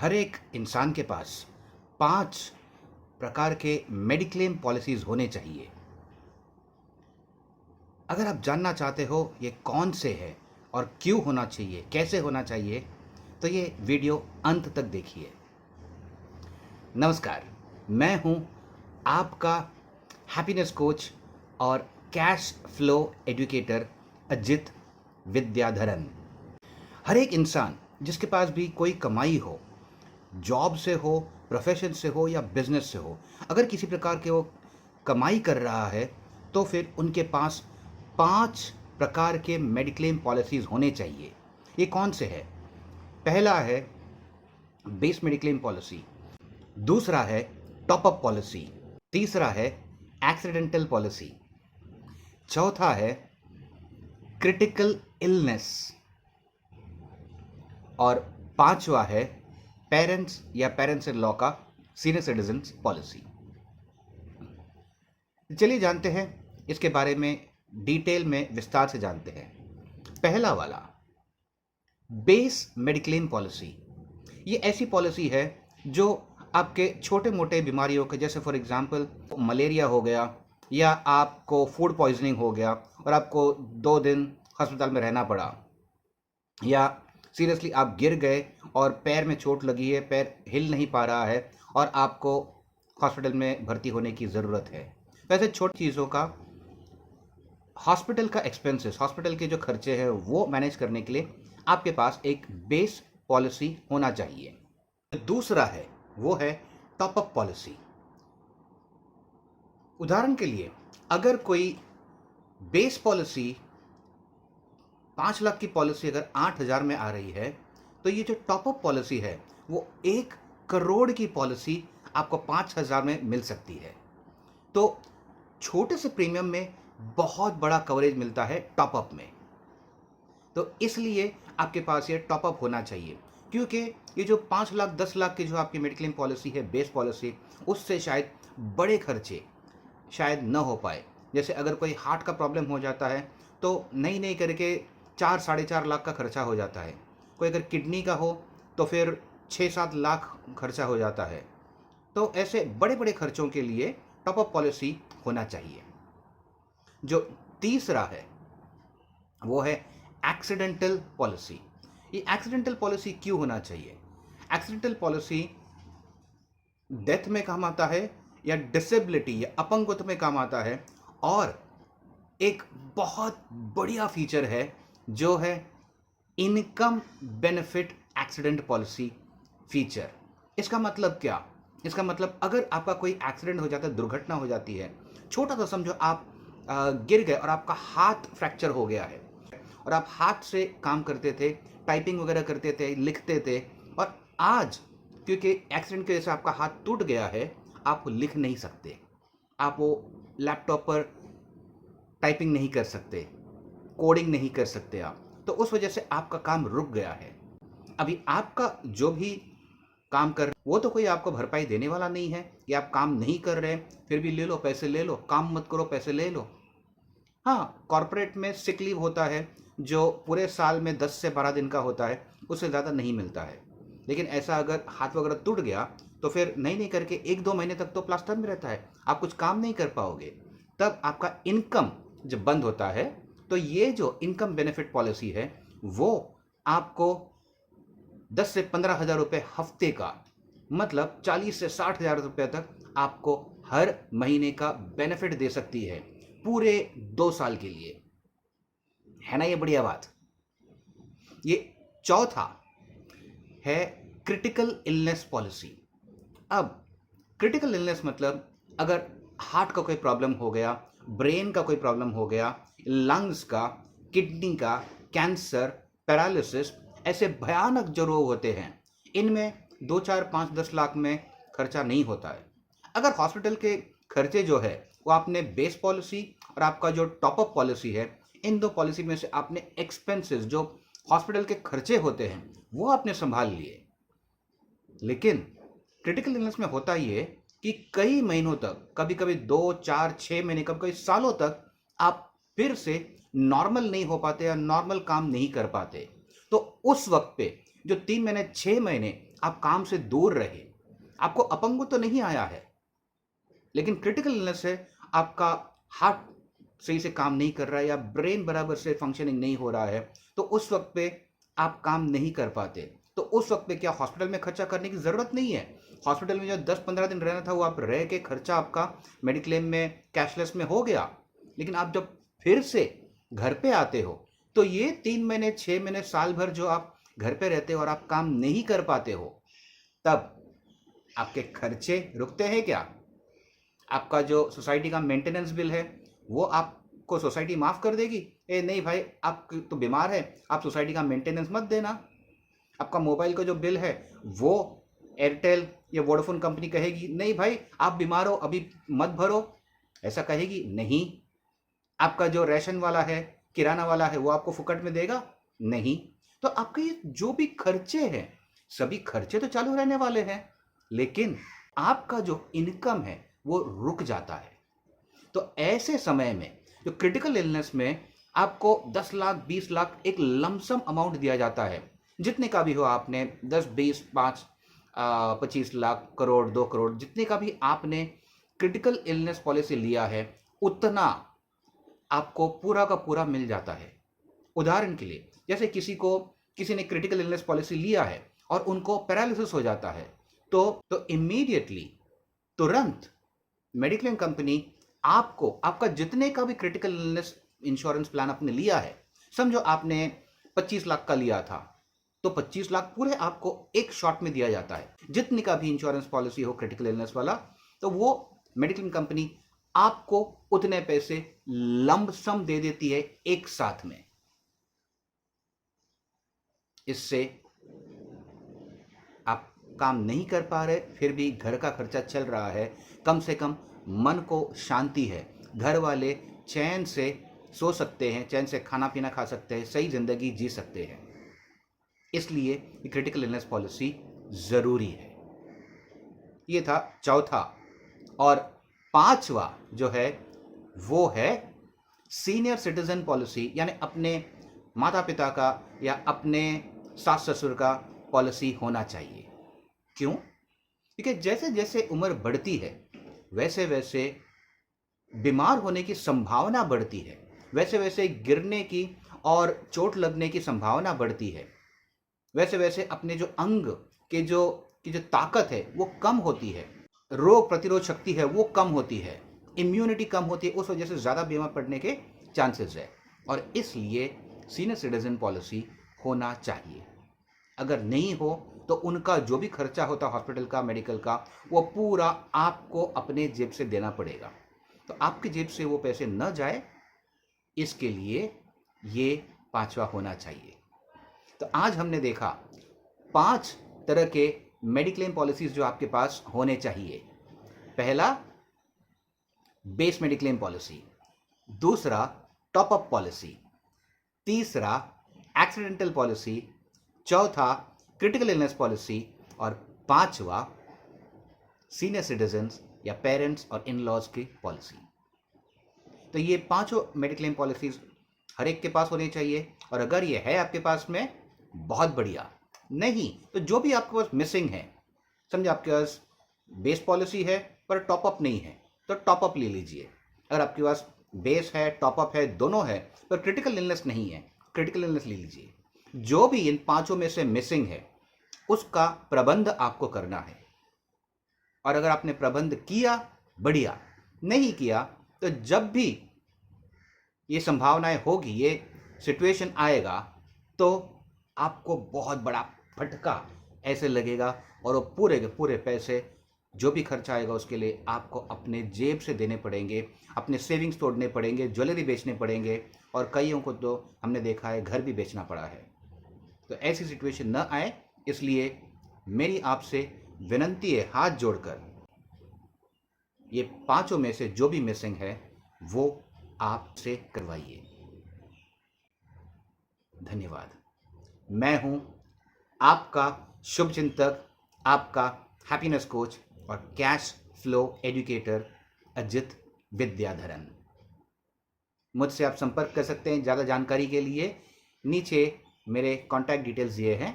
हर एक इंसान के पास 5 प्रकार के मेडिक्लेम पॉलिसीज होने चाहिए। अगर आप जानना चाहते हो ये कौन से हैं और क्यों होना चाहिए, कैसे होना चाहिए, तो ये वीडियो अंत तक देखिए। नमस्कार, मैं हूं आपका हैप्पीनेस कोच और cash flow educator Ajit Vidyadharan. हर एक इंसान जिसके पास भी कोई कमाई हो, जॉब से हो, प्रोफेशन से हो या बिजनेस से हो, अगर किसी प्रकार के वो कमाई कर रहा है तो फिर उनके पास 5 प्रकार के मेडिक्लेम पॉलिसीज होने चाहिए। ये कौन से हैं? पहला है बेस मेडिक्लेम पॉलिसी, दूसरा है टॉप अप पॉलिसी, तीसरा है एक्सीडेंटल पॉलिसी, चौथा है क्रिटिकल इलनेस और पांचवा है पेरेंट्स या पेरेंट्स इन लॉ का सीनियर सिटीजन पॉलिसी। चलिए जानते हैं इसके बारे में, डिटेल में विस्तार से जानते हैं। पहला वाला बेस मेडिक्लेम पॉलिसी, ये ऐसी पॉलिसी है जो आपके छोटे मोटे बीमारियों के, जैसे फॉर एग्जांपल मलेरिया हो गया या आपको फूड पॉइजनिंग हो गया और आपको 2 दिन अस्पताल में रहना पड़ा, या सीरियसली आप गिर गए और पैर में चोट लगी है, पैर हिल नहीं पा रहा है और आपको हॉस्पिटल में भर्ती होने की ज़रूरत है। वैसे छोटी चीज़ों का हॉस्पिटल का एक्सपेंसेस, हॉस्पिटल के जो खर्चे हैं वो मैनेज करने के लिए आपके पास एक बेस पॉलिसी होना चाहिए। दूसरा है वो है टॉप अप पॉलिसी। उदाहरण के लिए अगर कोई बेस पॉलिसी 5 लाख की पॉलिसी अगर 8,000 में आ रही है, तो ये जो टॉप अप पॉलिसी है वो 1 करोड़ की पॉलिसी आपको 5,000 में मिल सकती है। तो छोटे से प्रीमियम में बहुत बड़ा कवरेज मिलता है टॉप अप में। तो इसलिए आपके पास ये टॉप अप होना चाहिए, क्योंकि ये जो 5 लाख 10 लाख की जो आपकी मेडिक्लेम पॉलिसी है, बेस पॉलिसी, उससे शायद बड़े खर्चे शायद न हो पाए। जैसे अगर कोई हार्ट का प्रॉब्लम हो जाता है तो नहीं करके 4 साढ़े 4 लाख का खर्चा हो जाता है। कोई अगर किडनी का हो तो फिर 6-7 लाख खर्चा हो जाता है। तो ऐसे बड़े बड़े खर्चों के लिए टॉप अप पॉलिसी होना चाहिए। जो तीसरा है वो है एक्सीडेंटल पॉलिसी। ये एक्सीडेंटल पॉलिसी क्यों होना चाहिए? एक्सीडेंटल पॉलिसी डेथ में काम आता है या डिसेबिलिटी या अपंगत्व में काम आता है, और एक बहुत बढ़िया फीचर है जो है income benefit accident policy feature. इसका मतलब क्या? इसका मतलब अगर आपका कोई एक्सीडेंट हो जाता है, दुर्घटना हो जाती है, छोटा सा समझो आप गिर गए और आपका हाथ फ्रैक्चर हो गया है और आप हाथ से काम करते थे, टाइपिंग वगैरह करते थे, लिखते थे, और आज क्योंकि एक्सीडेंट की वजह से आपका हाथ टूट गया है, आप लिख नहीं सकते, आप वो लैपटॉप पर टाइपिंग नहीं कर सकते, कोडिंग नहीं कर सकते आप, तो उस वजह से आपका काम रुक गया है। अभी आपका जो भी काम कर वो तो कोई आपको भरपाई देने वाला नहीं है कि आप काम नहीं कर रहे हैं फिर भी ले लो पैसे, ले लो, काम मत करो पैसे ले लो। हाँ, कॉर्पोरेट में सिक लीव होता है जो पूरे साल में 10 से 12 दिन का होता है, उससे ज़्यादा नहीं मिलता है। लेकिन ऐसा अगर हाथ वगैरह टूट गया तो फिर नहीं करके 1-2 महीने तक तो प्लास्टर में रहता है, आप कुछ काम नहीं कर पाओगे। तब आपका इनकम जब बंद होता है तो ये जो इनकम बेनिफिट पॉलिसी है वो आपको 10 से 15,000 रुपये हफ्ते का, मतलब 40 से 60,000 रुपये तक आपको हर महीने का बेनिफिट दे सकती है पूरे 2 साल के लिए। है ना ये बढ़िया बात? ये चौथा है क्रिटिकल इलनेस पॉलिसी। अब क्रिटिकल इलनेस मतलब अगर हार्ट का कोई प्रॉब्लम हो गया, ब्रेन का कोई प्रॉब्लम हो गया, लंग्स का, किडनी का, कैंसर, पैरालिसिस, ऐसे भयानक जो रोग होते हैं, इनमें 2, 4, 5, 10 लाख में खर्चा नहीं होता है। अगर हॉस्पिटल के खर्चे जो है वो आपने बेस पॉलिसी और आपका जो टॉप अप पॉलिसी है, इन 2 पॉलिसी में से आपने एक्सपेंसेस जो हॉस्पिटल के खर्चे होते हैं वो आपने संभाल लिए। लेकिन क्रिटिकल इलनेस में होता ये कि कई महीनों तक, कभी कभी 2, 4, 6 महीने, कभी कभी सालों तक आप फिर से नॉर्मल नहीं हो पाते या नॉर्मल काम नहीं कर पाते। तो उस वक्त पे जो 3 महीने 6 महीने आप काम से दूर रहे। आपको अपंग तो नहीं आया है, लेकिन क्रिटिकल इलनेस है, आपका हार्ट सही से काम नहीं कर रहा है या ब्रेन बराबर से फंक्शनिंग नहीं हो रहा है, तो उस वक्त पे आप काम नहीं कर पाते। तो उस वक्त पे क्या हॉस्पिटल में खर्चा करने की ज़रूरत नहीं है। हॉस्पिटल में जो 10-15 दिन रहना था वो आप रह के खर्चा आपका मेडिक्लेम में कैशलेस में हो गया। लेकिन आप जब फिर से घर पे आते हो तो ये 3 महीने 6 महीने साल भर जो आप घर पे रहते हो और आप काम नहीं कर पाते हो, तब आपके खर्चे रुकते हैं क्या? आपका जो सोसाइटी का मेंटेनेंस बिल है वो आपको सोसाइटी माफ़ कर देगी? ए नहीं भाई, आप तो बीमार है, आप सोसाइटी का मेंटेनेंस मत देना। आपका मोबाइल का जो बिल है वो एयरटेल या वोडाफोन कंपनी कहेगी नहीं भाई आप बीमार हो अभी मत भरो, ऐसा कहेगी नहीं। आपका जो राशन वाला है, किराना वाला है, वो आपको फुकट में देगा? नहीं। तो आपके ये जो भी खर्चे हैं, सभी खर्चे तो चालू रहने वाले हैं, लेकिन आपका जो इनकम है वो रुक जाता है। तो ऐसे समय में जो क्रिटिकल इलनेस में आपको 10 लाख 20 लाख एक लमसम अमाउंट दिया जाता है, जितने का भी हो, आपने 10 20 5 25 लाख, करोड़, 2 करोड़, जितने का भी आपने क्रिटिकल इलनेस पॉलिसी लिया है, उतना आपको पूरा का पूरा मिल जाता है। उदाहरण के लिए, जैसे किसी ने क्रिटिकल इलनेस पॉलिसी लिया है और उनको पैरालिसिस हो जाता है, तो इमीडिएटली तुरंत मेडिक्लेम कंपनी आपको आपका जितने का भी क्रिटिकल इलनेस इंश्योरेंस प्लान आपने लिया है, समझो आपने 25 लाख का लिया था, तो 25 लाख पूरे आपको एक शॉट में दिया जाता है। जितनी का भी इंश्योरेंस पॉलिसी हो क्रिटिकल इलनेस वाला, तो वो मेडिक्लेम कंपनी आपको उतने पैसे लंपसम दे देती है एक साथ में। इससे आप काम नहीं कर पा रहे, फिर भी घर का खर्चा चल रहा है, कम से कम मन को शांति है, घर वाले चैन से सो सकते हैं, चैन से खाना पीना खा सकते हैं, सही जिंदगी जी सकते हैं। इसलिए ये क्रिटिकल इलनेस पॉलिसी ज़रूरी है। ये था चौथा। और पांचवा जो है वो है सीनियर सिटीजन पॉलिसी, यानी अपने माता पिता का या अपने सास ससुर का पॉलिसी होना चाहिए। क्यों? क्योंकि जैसे जैसे उम्र बढ़ती है वैसे वैसे बीमार होने की संभावना बढ़ती है, वैसे वैसे गिरने की और चोट लगने की संभावना बढ़ती है, वैसे वैसे अपने जो अंग के की जो ताकत है वो कम होती है, रोग प्रतिरोध शक्ति है वो कम होती है, इम्यूनिटी कम होती है, उस वजह से ज़्यादा बीमार पड़ने के चांसेस है। और इसलिए सीनियर सिटीजन पॉलिसी होना चाहिए। अगर नहीं हो तो उनका जो भी खर्चा होता है हॉस्पिटल का, मेडिकल का, वो पूरा आपको अपने जेब से देना पड़ेगा। तो आपकी जेब से वो पैसे न जाए, इसके लिए ये पांचवा होना चाहिए। तो आज हमने देखा 5 तरह के मेडिक्लेम पॉलिसीज जो आपके पास होने चाहिए। पहला, बेस मेडिक्लेम पॉलिसी। दूसरा, टॉप अप पॉलिसी। तीसरा, एक्सीडेंटल पॉलिसी। चौथा, क्रिटिकल इलनेस पॉलिसी। और पांचवा, सीनियर सिटीजन्स या पेरेंट्स और इन लॉज की पॉलिसी। तो ये पांचों मेडिक्लेम पॉलिसीज हर एक के पास होनी चाहिए। और अगर ये है आपके पास में, बहुत बढ़िया। नहीं तो जो भी आपके पास मिसिंग है, समझे आपके पास बेस पॉलिसी है पर टॉप अप नहीं है, तो टॉप अप ले लीजिए। अगर आपके पास बेस है, टॉप अप है, दोनों है, पर क्रिटिकल इलनेस नहीं है, क्रिटिकल इलनेस ले लीजिए। जो भी इन पांचों में से मिसिंग है उसका प्रबंध आपको करना है। और अगर आपने प्रबंध किया, बढ़िया, नहीं किया तो जब भी ये संभावनाएं होगी, ये सिचुएशन आएगा, तो आपको बहुत बड़ा फटका ऐसे लगेगा और वो पूरे के पूरे पैसे जो भी खर्चा आएगा उसके लिए आपको अपने जेब से देने पड़ेंगे, अपने सेविंग्स तोड़ने पड़ेंगे, ज्वेलरी बेचने पड़ेंगे, और कईयों को तो हमने देखा है घर भी बेचना पड़ा है। तो ऐसी सिचुएशन न आए, इसलिए मेरी आपसे विनंती है, हाथ जोड़कर, ये पांचों में से जो भी मिसिंग है वो आपसे करवाइए। धन्यवाद। मैं हूं आपका शुभचिंतक, आपका हैप्पीनेस कोच और cash flow educator Ajit Vidyadharan. मुझसे आप संपर्क कर सकते हैं ज़्यादा जानकारी के लिए। नीचे मेरे कॉन्टैक्ट डिटेल्स दिए हैं,